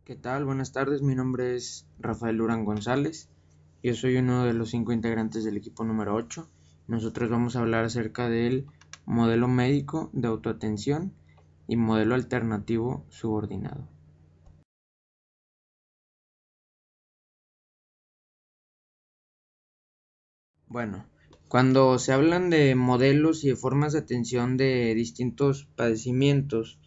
¿Qué tal? Buenas tardes, mi nombre es Rafael Durán González. Yo soy uno de los 5 integrantes del equipo número 8. Nosotros vamos a hablar acerca del modelo médico de autoatención y modelo alternativo subordinado. Bueno, cuando se hablan de modelos y de formas de atención de distintos padecimientos,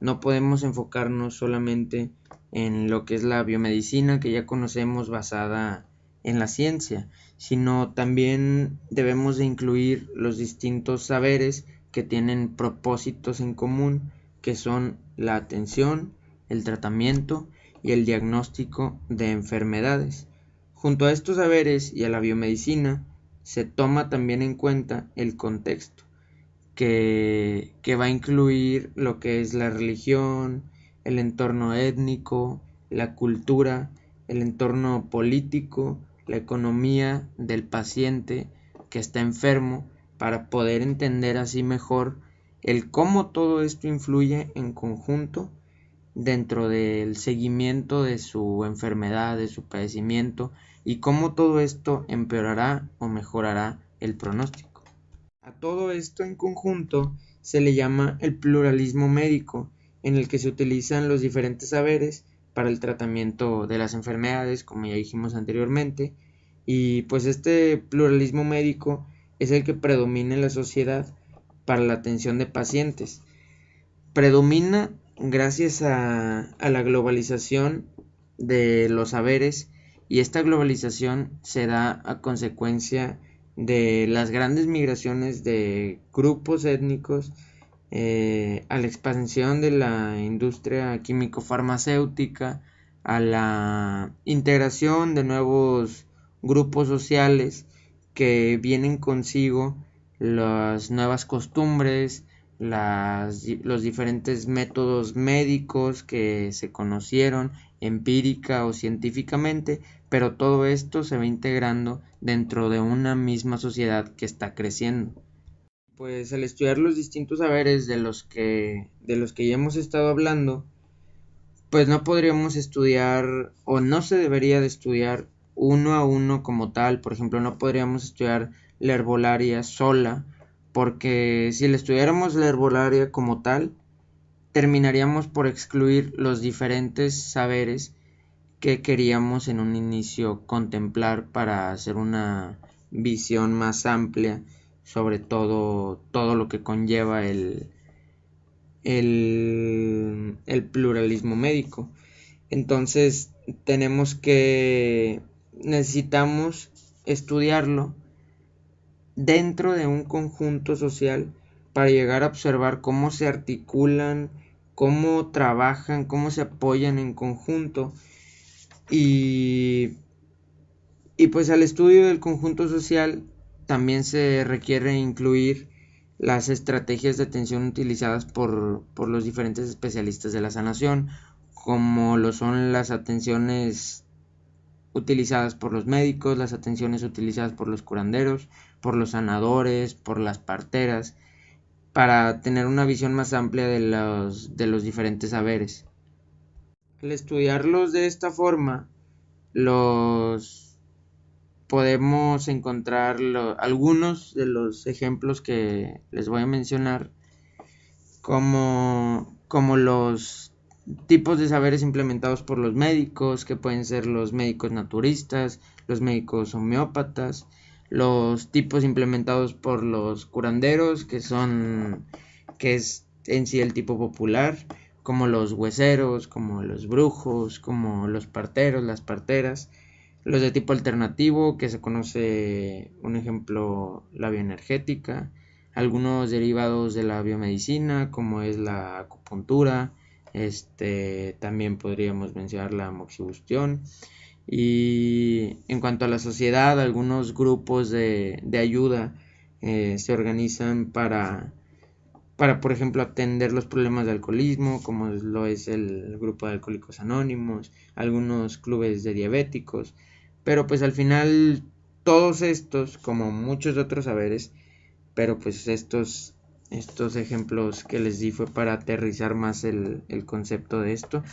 no podemos enfocarnos solamente en lo que es la biomedicina que ya conocemos basada en la ciencia, sino también debemos de incluir los distintos saberes que tienen propósitos en común, que son la atención, el tratamiento y el diagnóstico de enfermedades. Junto a estos saberes y a la biomedicina, se toma también en cuenta el contexto, que va a incluir lo que es la religión, el entorno étnico, la cultura, el entorno político, la economía del paciente que está enfermo, para poder entender así mejor el cómo todo esto influye en conjunto dentro del seguimiento de su enfermedad, de su padecimiento, y cómo todo esto empeorará o mejorará el pronóstico. A todo esto en conjunto se le llama el pluralismo médico, en el que se utilizan los diferentes saberes para el tratamiento de las enfermedades, como ya dijimos anteriormente, y pues este pluralismo médico es el que predomina en la sociedad para la atención de pacientes. Predomina gracias a la globalización de los saberes, y esta globalización se da a consecuencia de las grandes migraciones de grupos étnicos, a la expansión de la industria químico-farmacéutica, a la integración de nuevos grupos sociales que vienen consigo las nuevas costumbres, los diferentes métodos médicos que se conocieron empírica o científicamente, pero todo esto se va integrando dentro de una misma sociedad que está creciendo. Pues al estudiar los distintos saberes de los que ya hemos estado hablando, pues no podríamos estudiar, o no se debería de estudiar uno a uno como tal. Por ejemplo, no podríamos estudiar la herbolaria sola, porque si la estudiáramos la herbolaria como tal, terminaríamos por excluir los diferentes saberes que queríamos en un inicio contemplar para hacer una visión más amplia sobre todo lo que conlleva el pluralismo médico. Entonces necesitamos estudiarlo dentro de un conjunto social para llegar a observar cómo se articulan, cómo trabajan, cómo se apoyan en conjunto, y, y pues al estudio del conjunto social también se requiere incluir las estrategias de atención utilizadas por los diferentes especialistas de la sanación, como lo son las atenciones utilizadas por los médicos, las atenciones utilizadas por los curanderos, por los sanadores, por las parteras, para tener una visión más amplia de los diferentes saberes. Al estudiarlos de esta forma, los podemos encontrar algunos de los ejemplos que les voy a mencionar, como los tipos de saberes implementados por los médicos, que pueden ser los médicos naturistas, los médicos homeópatas, los tipos implementados por los curanderos, que es en sí el tipo popular, como los hueseros, como los brujos, como los parteros, las parteras, los de tipo alternativo, que se conoce un ejemplo, la bioenergética, algunos derivados de la biomedicina, como es la acupuntura, también podríamos mencionar la moxibustión. Y en cuanto a la sociedad, algunos grupos de ayuda se organizan para, por ejemplo, atender los problemas de alcoholismo, como lo es el grupo de Alcohólicos Anónimos, algunos clubes de diabéticos. Pero pues al final todos estos, como muchos otros saberes, pero pues estos ejemplos que les di fue para aterrizar más el concepto de esto.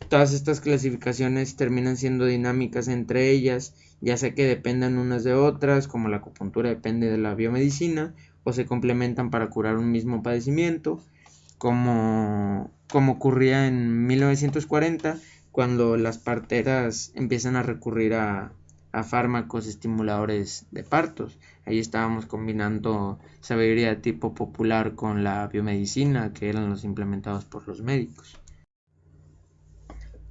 Todas estas clasificaciones terminan siendo dinámicas entre ellas, ya sea que dependan unas de otras, como la acupuntura depende de la biomedicina, o se complementan para curar un mismo padecimiento, como ocurría en 1940, cuando las parteras empiezan a recurrir a fármacos estimuladores de partos. Ahí estábamos combinando sabiduría tipo popular con la biomedicina, que eran los implementados por los médicos.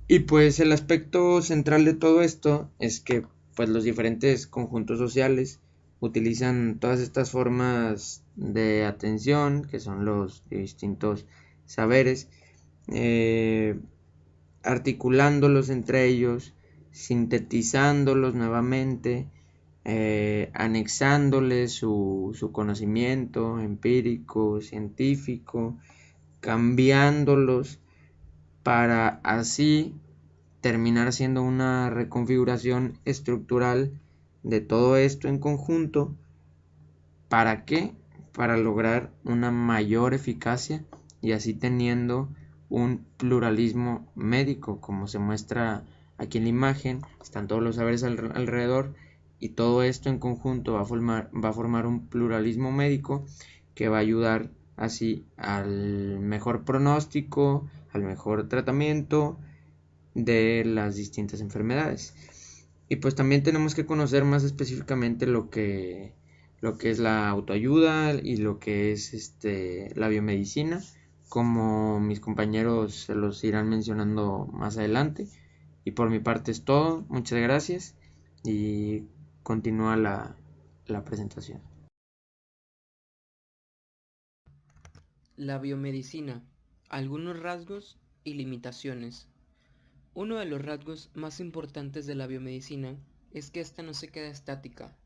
Y pues el aspecto central de todo esto es que pues los diferentes conjuntos sociales utilizan todas estas formas de atención, que son los distintos saberes, eh, articulándolos entre ellos, sintetizándolos nuevamente, anexándoles su conocimiento empírico, científico, cambiándolos para así terminar siendo una reconfiguración estructural de todo esto en conjunto. ¿Para qué? Para lograr una mayor eficacia y así teniendo un pluralismo médico, como se muestra aquí en la imagen. Están todos los saberes alrededor y todo esto en conjunto va a formar un pluralismo médico que va a ayudar así al mejor pronóstico, al mejor tratamiento de las distintas enfermedades. Y pues también tenemos que conocer más específicamente lo que es la autoayuda y lo que es la biomedicina, como mis compañeros se los irán mencionando más adelante. Y por mi parte es todo, muchas gracias y continúa la presentación. La biomedicina. Algunos rasgos y limitaciones. Uno de los rasgos más importantes de la biomedicina es que ésta no se queda estática,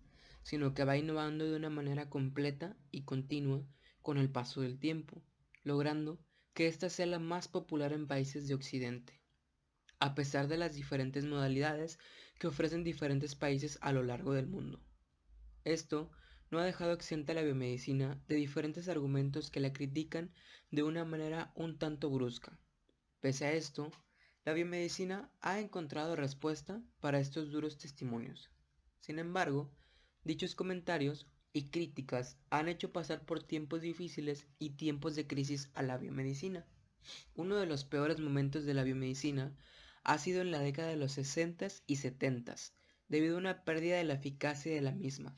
sino que va innovando de una manera completa y continua con el paso del tiempo, logrando que ésta sea la más popular en países de Occidente, a pesar de las diferentes modalidades que ofrecen diferentes países a lo largo del mundo. Esto no ha dejado exenta a la biomedicina de diferentes argumentos que la critican de una manera un tanto brusca. Pese a esto, la biomedicina ha encontrado respuesta para estos duros testimonios. Sin embargo, dichos comentarios y críticas han hecho pasar por tiempos difíciles y tiempos de crisis a la biomedicina. Uno de los peores momentos de la biomedicina ha sido en la década de los 60s y 70s, debido a una pérdida de la eficacia de la misma,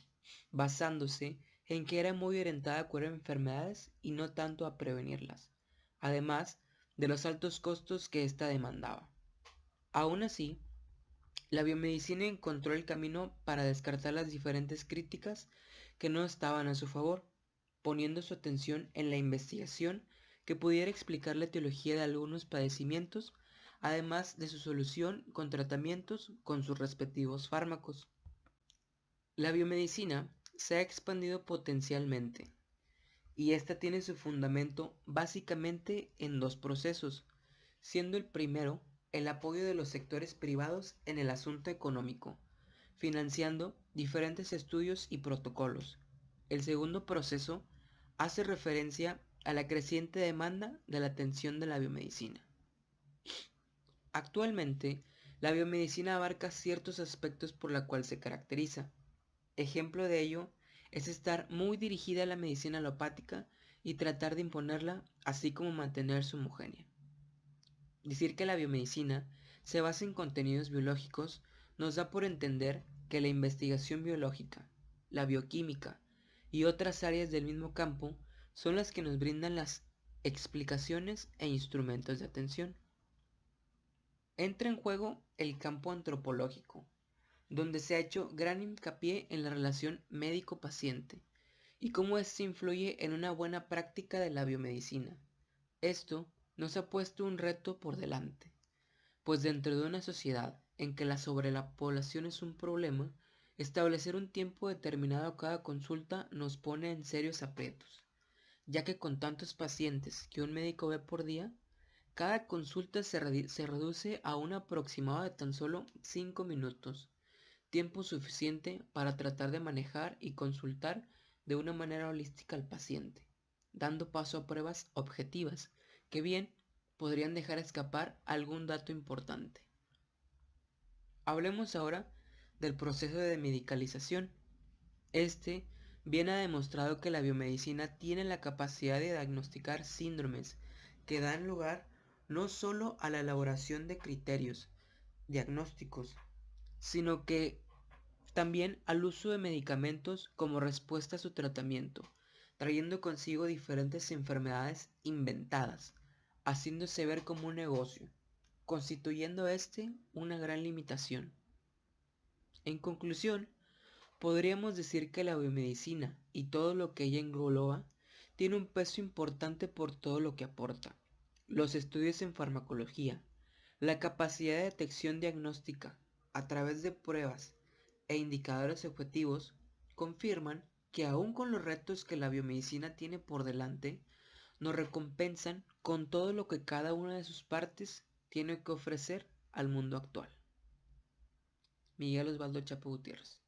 basándose en que era muy orientada a curar enfermedades y no tanto a prevenirlas, además de los altos costos que ésta demandaba. Aún así, la biomedicina encontró el camino para descartar las diferentes críticas que no estaban a su favor, poniendo su atención en la investigación que pudiera explicar la etiología de algunos padecimientos, además de su solución con tratamientos con sus respectivos fármacos. La biomedicina se ha expandido potencialmente, y esta tiene su fundamento básicamente en dos procesos, siendo el primero el apoyo de los sectores privados en el asunto económico, financiando diferentes estudios y protocolos. El segundo proceso hace referencia a la creciente demanda de la atención de la biomedicina. Actualmente, la biomedicina abarca ciertos aspectos por la cual se caracteriza. Ejemplo de ello es estar muy dirigida a la medicina alopática y tratar de imponerla, así como mantener su homogénea. Decir que la biomedicina se basa en contenidos biológicos nos da por entender que la investigación biológica, la bioquímica y otras áreas del mismo campo son las que nos brindan las explicaciones e instrumentos de atención. Entra en juego el campo antropológico, donde se ha hecho gran hincapié en la relación médico-paciente y cómo ésta influye en una buena práctica de la biomedicina. Esto nos ha puesto un reto por delante, pues dentro de una sociedad en que la sobrepoblación es un problema, establecer un tiempo determinado a cada consulta nos pone en serios aprietos, ya que con tantos pacientes que un médico ve por día, cada consulta se reduce a un aproximado de tan solo 5 minutos, tiempo suficiente para tratar de manejar y consultar de una manera holística al paciente, dando paso a pruebas objetivas que bien podrían dejar escapar algún dato importante. Hablemos ahora del proceso de medicalización. Este bien ha demostrado que la biomedicina tiene la capacidad de diagnosticar síndromes que dan lugar no solo a la elaboración de criterios diagnósticos, sino que también al uso de medicamentos como respuesta a su tratamiento, trayendo consigo diferentes enfermedades inventadas, haciéndose ver como un negocio, constituyendo este una gran limitación. En conclusión, podríamos decir que la biomedicina y todo lo que ella engloba tiene un peso importante por todo lo que aporta. Los estudios en farmacología, la capacidad de detección diagnóstica a través de pruebas e indicadores objetivos confirman que aún con los retos que la biomedicina tiene por delante, nos recompensan con todo lo que cada una de sus partes tiene que ofrecer al mundo actual. Miguel Osvaldo Chapo Gutiérrez.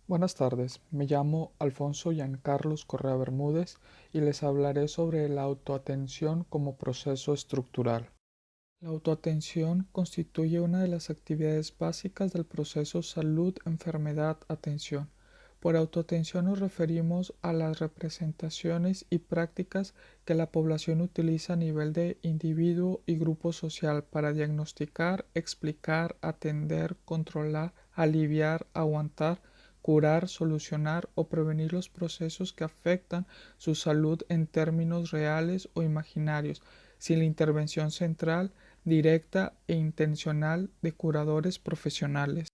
Buenas tardes, me llamo Alfonso Giancarlos Correa Bermúdez y les hablaré sobre la autoatención como proceso estructural. La autoatención constituye una de las actividades básicas del proceso salud-enfermedad-atención. Por autoatención nos referimos a las representaciones y prácticas que la población utiliza a nivel de individuo y grupo social para diagnosticar, explicar, atender, controlar, aliviar, aguantar, curar, solucionar o prevenir los procesos que afectan su salud en términos reales o imaginarios, sin la intervención central, directa e intencional de curadores profesionales.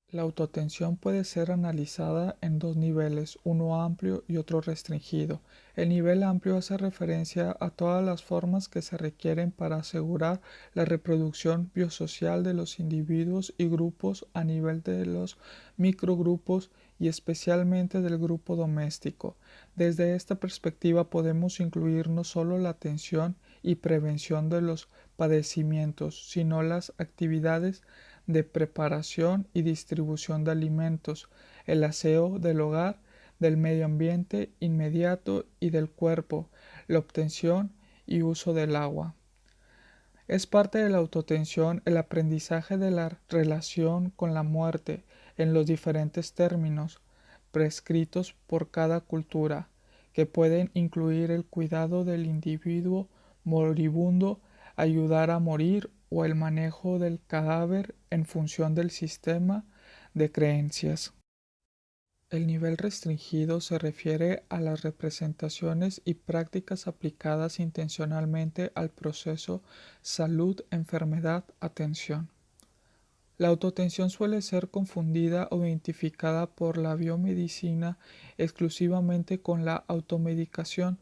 La autoatención puede ser analizada en dos niveles, uno amplio y otro restringido. El nivel amplio hace referencia a todas las formas que se requieren para asegurar la reproducción biosocial de los individuos y grupos a nivel de los microgrupos y especialmente del grupo doméstico. Desde esta perspectiva podemos incluir no solo la atención y prevención de los padecimientos, sino las actividades de preparación y distribución de alimentos, el aseo del hogar, del medio ambiente inmediato y del cuerpo, la obtención y uso del agua. Es parte de la autoatención el aprendizaje de la relación con la muerte en los diferentes términos prescritos por cada cultura, que pueden incluir el cuidado del individuo moribundo, ayudar a morir o el manejo del cadáver en función del sistema de creencias. El nivel restringido se refiere a las representaciones y prácticas aplicadas intencionalmente al proceso salud, enfermedad, atención. La autoatención suele ser confundida o identificada por la biomedicina exclusivamente con la automedicación,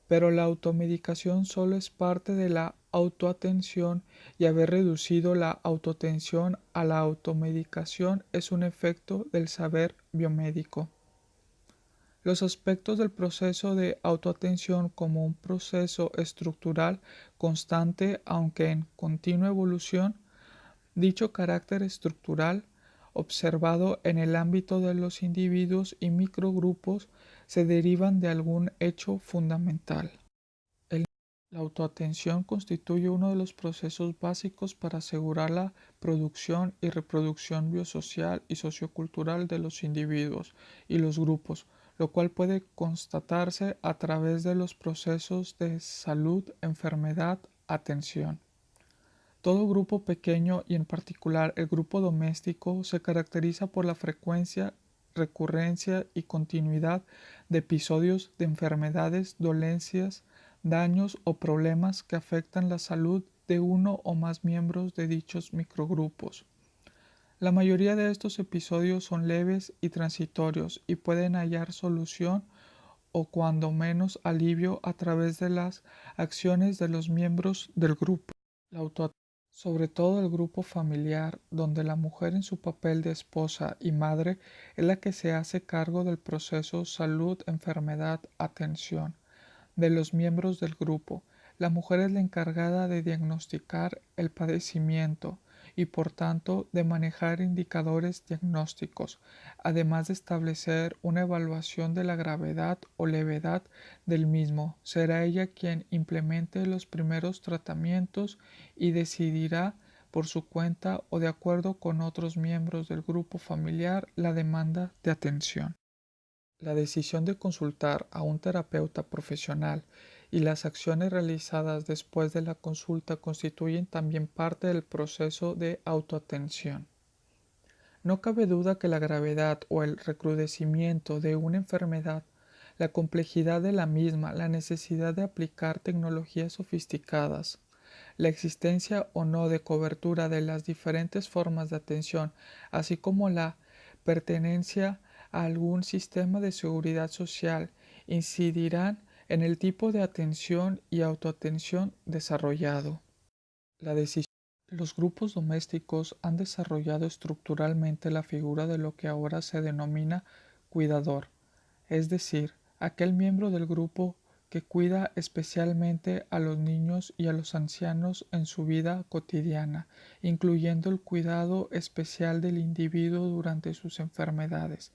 pero la automedicación solo es parte de la autoatención y haber reducido la autoatención a la automedicación es un efecto del saber biomédico. Los aspectos del proceso de autoatención como un proceso estructural constante aunque en continua evolución. Dicho carácter estructural, observado en el ámbito de los individuos y microgrupos, se derivan de algún hecho fundamental. La autoatención constituye uno de los procesos básicos para asegurar la producción y reproducción biosocial y sociocultural de los individuos y los grupos, lo cual puede constatarse a través de los procesos de salud, enfermedad, atención. Todo grupo pequeño y en particular el grupo doméstico se caracteriza por la frecuencia, recurrencia y continuidad de episodios de enfermedades, dolencias, daños o problemas que afectan la salud de uno o más miembros de dichos microgrupos. La mayoría de estos episodios son leves y transitorios y pueden hallar solución o cuando menos alivio a través de las acciones de los miembros del grupo. La sobre todo el grupo familiar, donde la mujer en su papel de esposa y madre es la que se hace cargo del proceso salud, enfermedad, atención de los miembros del grupo. La mujer es la encargada de diagnosticar el padecimiento y por tanto de manejar indicadores diagnósticos, además de establecer una evaluación de la gravedad o levedad del mismo. Será ella quien implemente los primeros tratamientos y decidirá por su cuenta o de acuerdo con otros miembros del grupo familiar la demanda de atención. La decisión de consultar a un terapeuta profesional y las acciones realizadas después de la consulta constituyen también parte del proceso de autoatención. No cabe duda que la gravedad o el recrudecimiento de una enfermedad, la complejidad de la misma, la necesidad de aplicar tecnologías sofisticadas, la existencia o no de cobertura de las diferentes formas de atención, así como la pertenencia a algún sistema de seguridad social, incidirán en el tipo de atención y autoatención desarrollado. Los grupos domésticos han desarrollado estructuralmente la figura de lo que ahora se denomina cuidador, es decir, aquel miembro del grupo que cuida especialmente a los niños y a los ancianos en su vida cotidiana, incluyendo el cuidado especial del individuo durante sus enfermedades,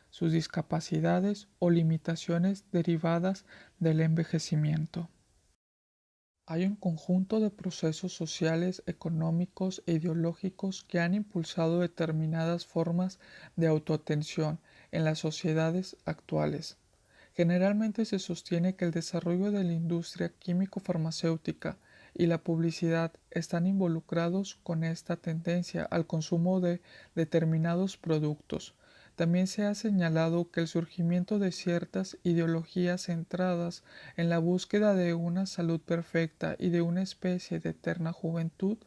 sus discapacidades o limitaciones derivadas del envejecimiento. Hay un conjunto de procesos sociales, económicos e ideológicos que han impulsado determinadas formas de autoatención en las sociedades actuales. Generalmente se sostiene que el desarrollo de la industria químico-farmacéutica y la publicidad están involucrados con esta tendencia al consumo de determinados productos. También se ha señalado que el surgimiento de ciertas ideologías centradas en la búsqueda de una salud perfecta y de una especie de eterna juventud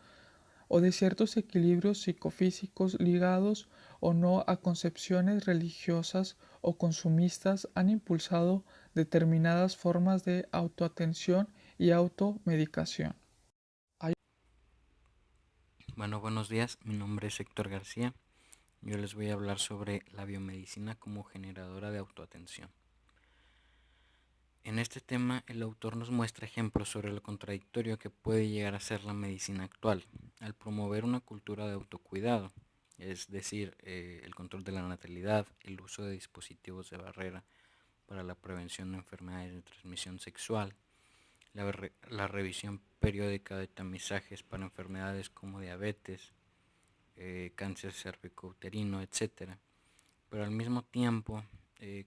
o de ciertos equilibrios psicofísicos ligados o no a concepciones religiosas o consumistas han impulsado determinadas formas de autoatención y automedicación. Bueno, buenos días, mi nombre es Héctor García. Yo les voy a hablar sobre la biomedicina como generadora de autoatención. En este tema, el autor nos muestra ejemplos sobre lo contradictorio que puede llegar a ser la medicina actual al promover una cultura de autocuidado, es decir, el control de la natalidad, el uso de dispositivos de barrera para la prevención de enfermedades de transmisión sexual, la revisión periódica de tamizajes para enfermedades como diabetes, cáncer cervicouterino, etc. Pero al mismo tiempo,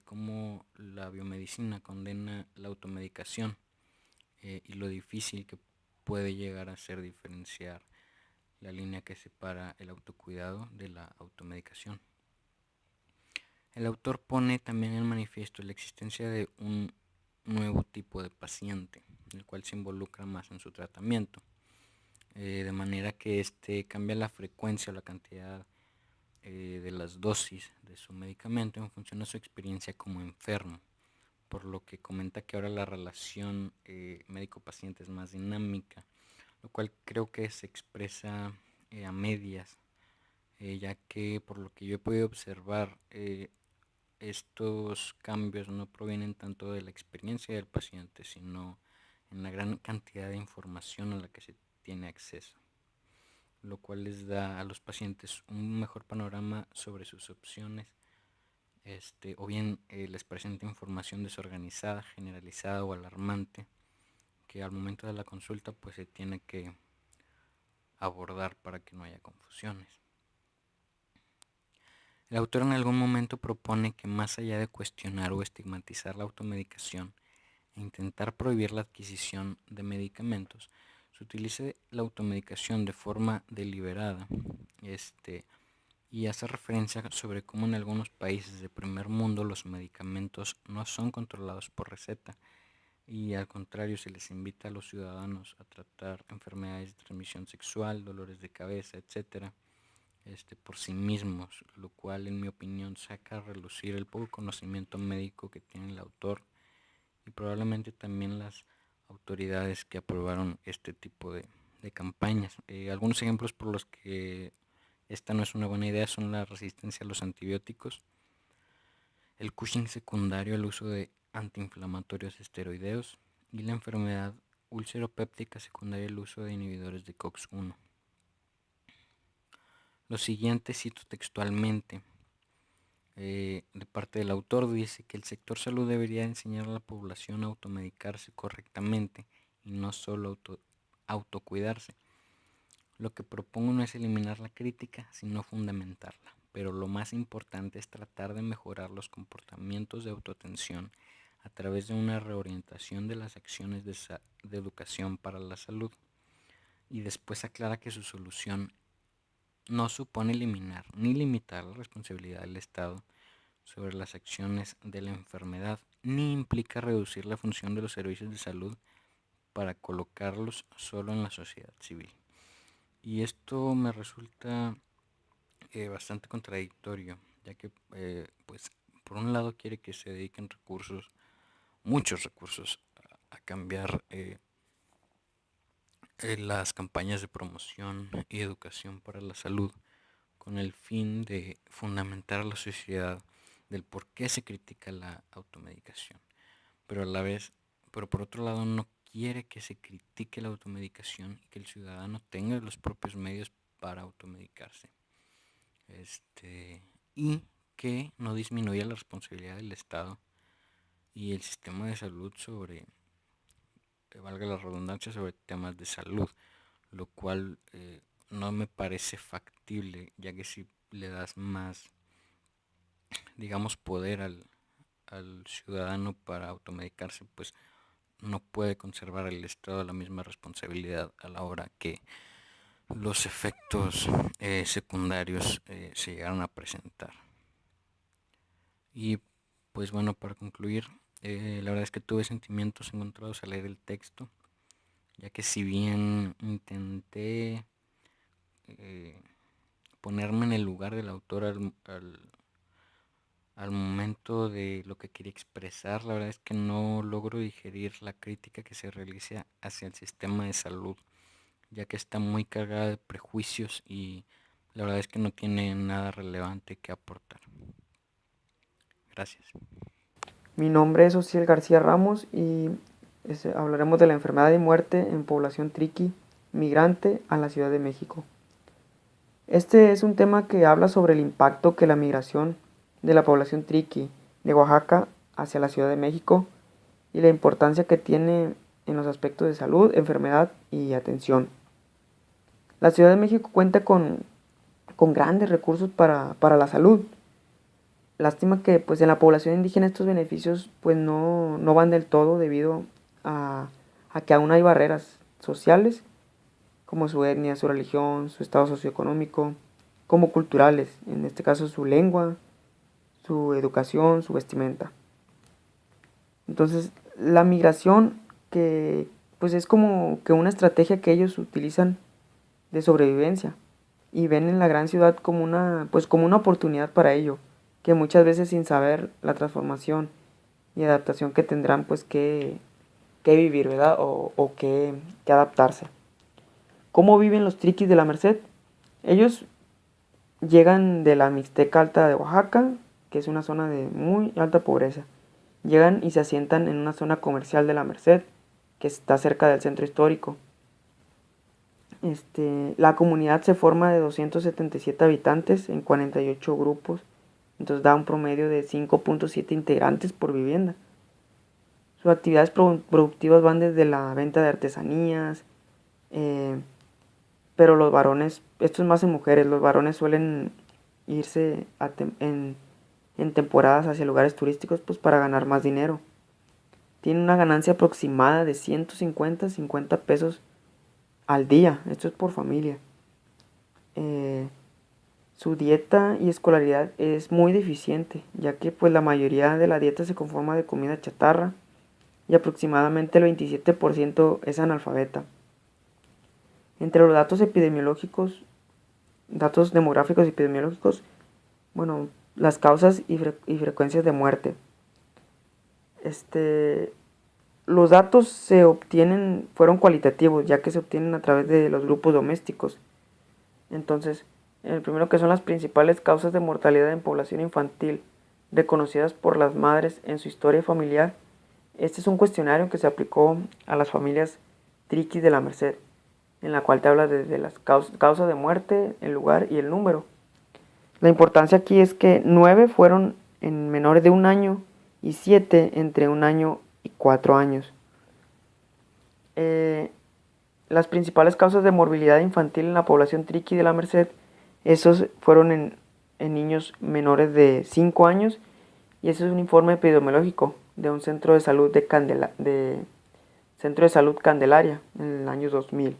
como la biomedicina condena la automedicación y lo difícil que puede llegar a ser diferenciar la línea que separa el autocuidado de la automedicación. El autor pone también en manifiesto la existencia de un nuevo tipo de paciente, el cual se involucra más en su tratamiento, de manera que este cambia la frecuencia o la cantidad de las dosis de su medicamento en función de su experiencia como enfermo, por lo que comenta que ahora la relación médico-paciente es más dinámica, lo cual creo que se expresa a medias, ya que por lo que yo he podido observar, estos cambios no provienen tanto de la experiencia del paciente, sino en la gran cantidad de información a la que se tiene acceso, lo cual les da a los pacientes un mejor panorama sobre sus opciones, o bien les presenta información desorganizada, generalizada o alarmante, que al momento de la consulta pues se tiene que abordar para que no haya confusiones. El autor en algún momento propone que más allá de cuestionar o estigmatizar la automedicación e intentar prohibir la adquisición de medicamentos, se utilice la automedicación de forma deliberada, y hace referencia sobre cómo en algunos países de primer mundo los medicamentos no son controlados por receta y al contrario se les invita a los ciudadanos a tratar enfermedades de transmisión sexual, dolores de cabeza, etcétera, por sí mismos, lo cual en mi opinión saca a relucir el poco conocimiento médico que tiene el autor y probablemente también las autoridades que aprobaron este tipo de campañas. Algunos ejemplos por los que esta no es una buena idea son la resistencia a los antibióticos, el Cushing secundario al uso de antiinflamatorios esteroideos y la enfermedad ulceropéptica secundaria al uso de inhibidores de COX-1. Lo siguiente cito textualmente de parte del autor, dice que el sector salud debería enseñar a la población a automedicarse correctamente y no solo autocuidarse. Lo que propongo no es eliminar la crítica, sino fundamentarla, pero lo más importante es tratar de mejorar los comportamientos de autoatención a través de una reorientación de las acciones de educación para la salud. Y después aclara que su solución no supone eliminar ni limitar la responsabilidad del Estado sobre las acciones de la enfermedad, ni implica reducir la función de los servicios de salud para colocarlos solo en la sociedad civil. Y esto me resulta bastante contradictorio, ya que pues por un lado quiere que se dediquen recursos, muchos recursos, a cambiar las campañas de promoción y educación para la salud, con el fin de fundamentar a la sociedad del por qué se critica la automedicación, pero a la vez, pero por otro lado no quiere que se critique la automedicación y que el ciudadano tenga los propios medios para automedicarse. Y que no disminuya la responsabilidad del Estado y el sistema de salud sobre, valga la redundancia, sobre temas de salud, lo cual no me parece factible, ya que si le das más, digamos, poder al ciudadano para automedicarse, pues no puede conservar el Estado la misma responsabilidad a la hora que los efectos secundarios se llegaron a presentar. Y pues bueno, para concluir, la verdad es que tuve sentimientos encontrados al leer el texto, ya que si bien intenté ponerme en el lugar del autor al momento de lo que quería expresar, la verdad es que no logro digerir la crítica que se realiza hacia el sistema de salud, ya que está muy cargada de prejuicios y la verdad es que no tiene nada relevante que aportar. Gracias. Mi nombre es Ociel García Ramos y hablaremos de la enfermedad y muerte en población triqui migrante a la Ciudad de México. Este es un tema que habla sobre el impacto que la migración de la población triqui de Oaxaca hacia la Ciudad de México y la importancia que tiene en los aspectos de salud, enfermedad y atención. La Ciudad de México cuenta con grandes recursos para la salud. Lástima que pues en la población indígena estos beneficios pues no van del todo debido a que aún hay barreras sociales como su etnia, su religión, su estado socioeconómico, como culturales, en este caso su lengua, su educación, su vestimenta. Entonces la migración que pues es como que una estrategia que ellos utilizan de sobrevivencia y ven en la gran ciudad como una oportunidad para ello, que muchas veces sin saber la transformación y adaptación que tendrán pues que vivir, ¿verdad? O que adaptarse. ¿Cómo viven los triquis de la Merced? Ellos llegan de la Mixteca Alta de Oaxaca, que es una zona de muy alta pobreza. Llegan y se asientan en una zona comercial de la Merced, que está cerca del centro histórico. La comunidad se forma de 277 habitantes en 48 grupos, entonces da un promedio de 5.7 integrantes por vivienda. Sus actividades productivas van desde la venta de artesanías, pero los varones, esto es más en mujeres, los varones suelen irse en temporadas hacia lugares turísticos pues para ganar más dinero. Tienen una ganancia aproximada de 150 pesos al día, esto es por familia. Su dieta y escolaridad es muy deficiente, ya que pues la mayoría de la dieta se conforma de comida chatarra y aproximadamente el 27% es analfabeta. Entre los datos epidemiológicos, datos demográficos y epidemiológicos, bueno, las causas y frecuencias de muerte. Los datos fueron cualitativos, ya que se obtienen a través de los grupos domésticos. Entonces, el primero que son las principales causas de mortalidad en población infantil, reconocidas por las madres en su historia familiar. Este es un cuestionario que se aplicó a las familias triquis de la Merced. en la cual te habla de las causas de muerte, el lugar y el número. La importancia aquí es que 9 fueron en menores de 1 año y 7 entre 1 año y 4 años. Las principales causas de morbilidad infantil en la población Triqui de la Merced, esos fueron en niños menores de 5 años, y ese es un informe epidemiológico de un centro de salud Centro de Salud Candelaria en el año 2000.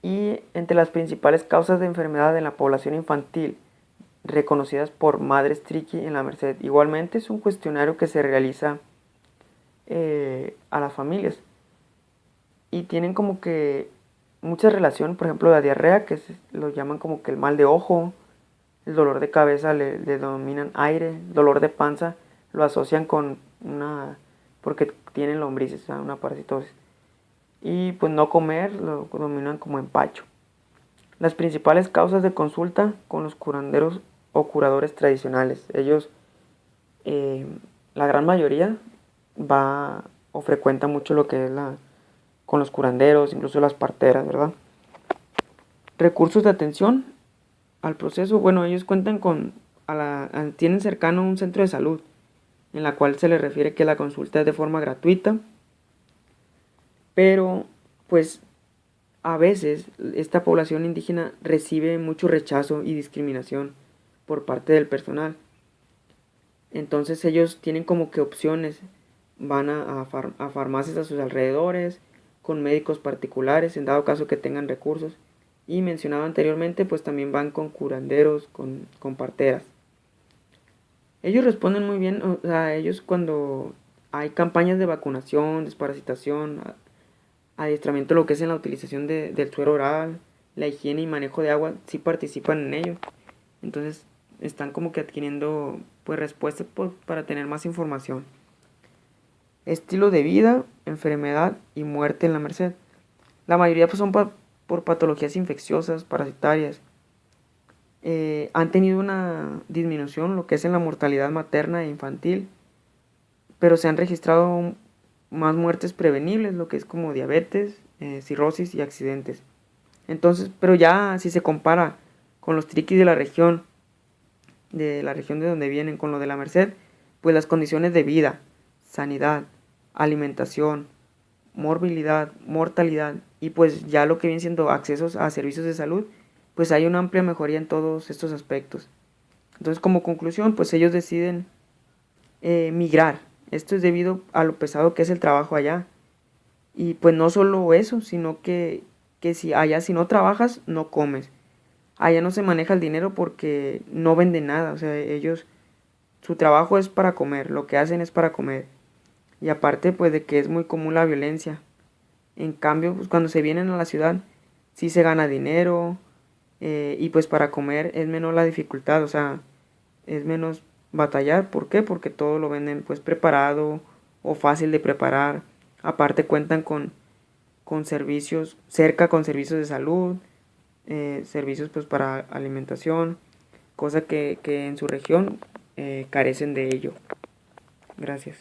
Y entre las principales causas de enfermedad en la población infantil reconocidas por Madres Triqui en la Merced, igualmente es un cuestionario que se realiza a las familias, y tienen como que mucha relación. Por ejemplo, la diarrea, que lo llaman como que el mal de ojo, el dolor de cabeza le denominan aire, dolor de panza lo asocian con porque tienen lombrices, o sea, una parasitosis, y pues no comer lo denominan como empacho. Las principales causas de consulta con los curanderos o curadores tradicionales, ellos, la gran mayoría va o frecuenta mucho lo que es con los curanderos, incluso las parteras, ¿verdad? Recursos de atención al proceso, bueno, ellos cuentan tienen cercano un centro de salud, en la cual se les refiere que la consulta es de forma gratuita, pero pues a veces esta población indígena recibe mucho rechazo y discriminación por parte del personal. Entonces ellos tienen como que opciones, van a farmacias a sus alrededores, con médicos particulares, en dado caso que tengan recursos. Y mencionado anteriormente, pues también van con curanderos, con parteras. Ellos responden muy bien, o sea, ellos cuando hay campañas de vacunación, desparasitación, adiestramiento, lo que es en la utilización del suero oral, la higiene y manejo de agua, sí participan en ello. Entonces están como que adquiriendo pues respuestas para tener más información. Estilo de vida, enfermedad y muerte en la Merced. La mayoría pues son por patologías infecciosas, parasitarias. Han tenido una disminución lo que es en la mortalidad materna e infantil, pero se han registrado más muertes prevenibles, lo que es como diabetes, cirrosis y accidentes. Entonces, pero ya si se compara con los triquis de la región de donde vienen, con lo de la Merced, pues las condiciones de vida, sanidad, alimentación, morbilidad, mortalidad y pues ya lo que viene siendo accesos a servicios de salud, pues hay una amplia mejoría en todos estos aspectos. Entonces, como conclusión, pues ellos deciden migrar. Esto es debido a lo pesado que es el trabajo allá. Y pues no solo eso, sino que si no trabajas, no comes. Allá no se maneja el dinero porque no venden nada. O sea, su trabajo es para comer, lo que hacen es para comer. Y aparte, pues de que es muy común la violencia. En cambio, pues cuando se vienen a la ciudad, sí se gana dinero, y pues para comer es menos la dificultad, o sea, es menos batallar. ¿Por qué? Porque todo lo venden pues preparado o fácil de preparar. Aparte cuentan con servicios, con servicios de salud, servicios pues para alimentación, cosa que en su región carecen de ello. Gracias.